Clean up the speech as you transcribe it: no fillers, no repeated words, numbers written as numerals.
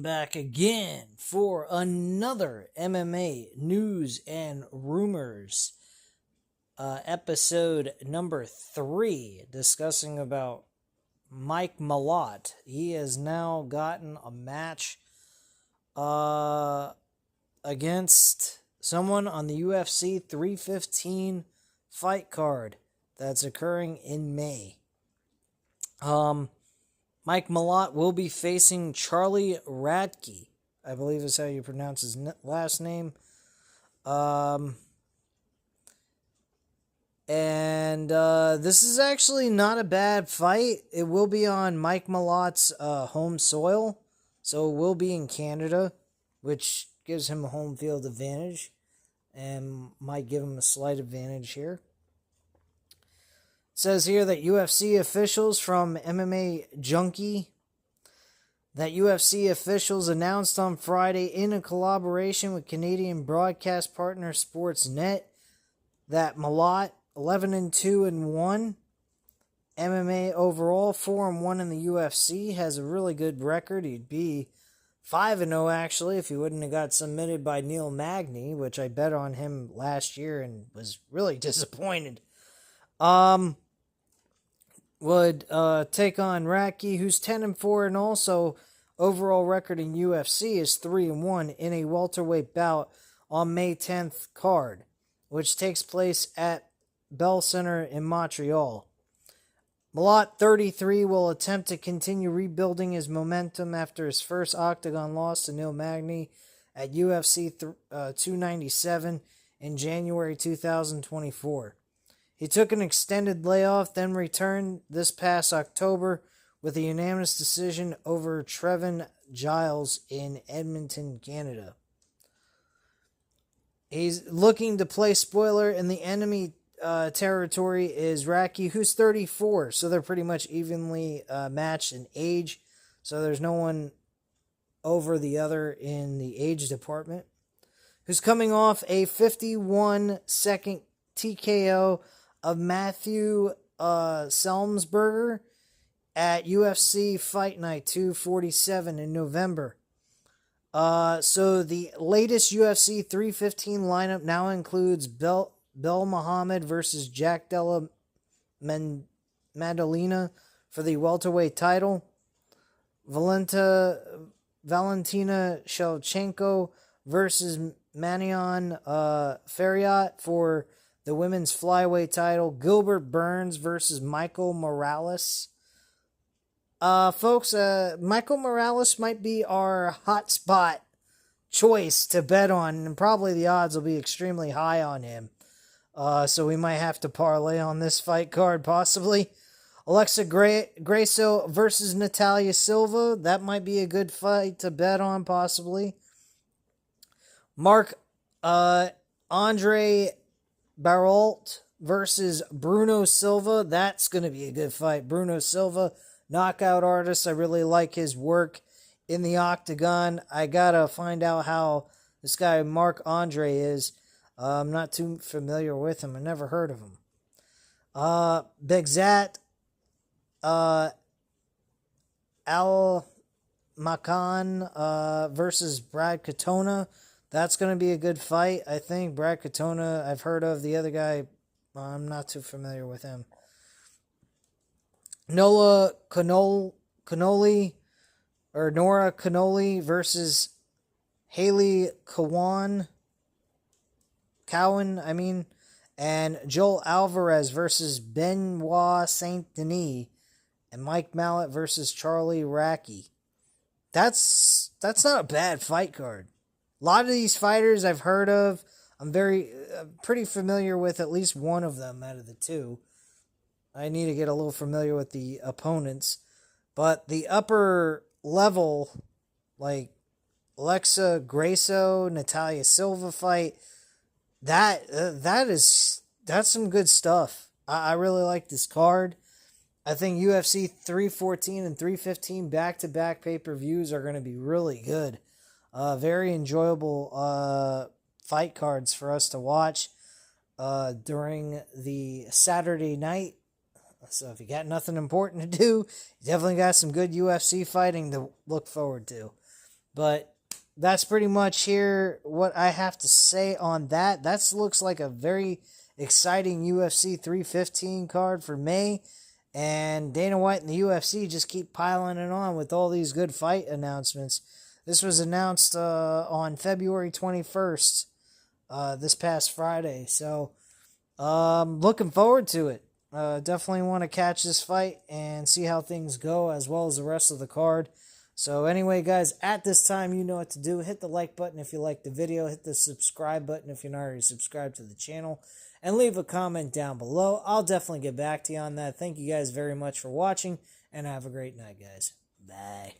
back again for another MMA news and rumors episode number 3, discussing about Mike Malott. He has now gotten a match against someone on the UFC 315 fight card that's occurring in May. Mike Malott will be facing Charlie Radtke, I believe is how you pronounce his last name. This is actually not a bad fight. It will be on Mike Malott's home soil, so it will be in Canada, which gives him a home field advantage and might give him a slight advantage here. It says here that UFC officials from MMA Junkie, that UFC officials announced on Friday in a collaboration with Canadian broadcast partner Sportsnet that Malott, 11-2-1 MMA overall, 4-1 in the UFC, has a really good record. He'd be 5-0 actually if he wouldn't have got submitted by Neil Magny, which I bet on him last year and was really disappointed. Would take on Radtke, who's 10-4, and also overall record in UFC is 3-1 in a welterweight bout on May 10th card, which takes place at Bell Center in Montreal. Malott, 33, will attempt to continue rebuilding his momentum after his first octagon loss to Neil Magny at UFC 297 in January 2024. He took an extended layoff, then returned this past October with a unanimous decision over Trevin Giles in Edmonton, Canada. He's looking to play spoiler in the enemy territory is Radtke, who's 34, so they're pretty much evenly matched in age, so there's no one over the other in the age department, who's coming off a 51-second TKO of Matthew Selmsberger at UFC Fight Night 247 in November. So the latest UFC 315 lineup now includes Bel Muhammad versus Jack Della Maddalena for the welterweight title, Valentina Shevchenko versus Manion Fariat for the women's flyweight title, Gilbert Burns versus Michael Morales. Folks, Michael Morales might be our hotspot choice to bet on, and probably the odds will be extremely high on him. So we might have to parlay on this fight card, possibly. Alexa Grasso versus Natalia Silva. That might be a good fight to bet on, possibly. Andre Baralt versus Bruno Silva. That's going to be a good fight. Bruno Silva, knockout artist. I really like his work in the octagon. I got to find out how this guy Marc Andre is. I'm not too familiar with him. I never heard of him. Begzat Al Makan versus Brad Katona. That's going to be a good fight, I think. Brad Katona, I've heard of. The other guy, I'm not too familiar with him. Nora Cannoli versus Haley Cowan, and Joel Alvarez versus Benoit Saint Denis, and Mike Malott versus Charlie Radtke. That's not a bad fight card. A lot of these fighters I've heard of. I'm pretty familiar with at least one of them out of the two. I need to get a little familiar with the opponents. But the upper level, like Alexa Grasso, Natalia Silva fight, that's some good stuff. I really like this card. I think UFC 314 and 315 back-to-back pay-per-views are going to be really good. Very enjoyable fight cards for us to watch during the Saturday night. So if you got nothing important to do, you definitely got some good UFC fighting to look forward to. But that's pretty much here what I have to say on that. That looks like a very exciting UFC 315 card for May. And Dana White and the UFC just keep piling it on with all these good fight announcements. This was announced on February 21st, this past Friday. So, looking forward to it. Definitely want to catch this fight and see how things go, as well as the rest of the card. So anyway, guys, at this time, you know what to do. Hit the like button if you liked the video. Hit the subscribe button if you're not already subscribed to the channel. And leave a comment down below. I'll definitely get back to you on that. Thank you guys very much for watching. And have a great night, guys. Bye.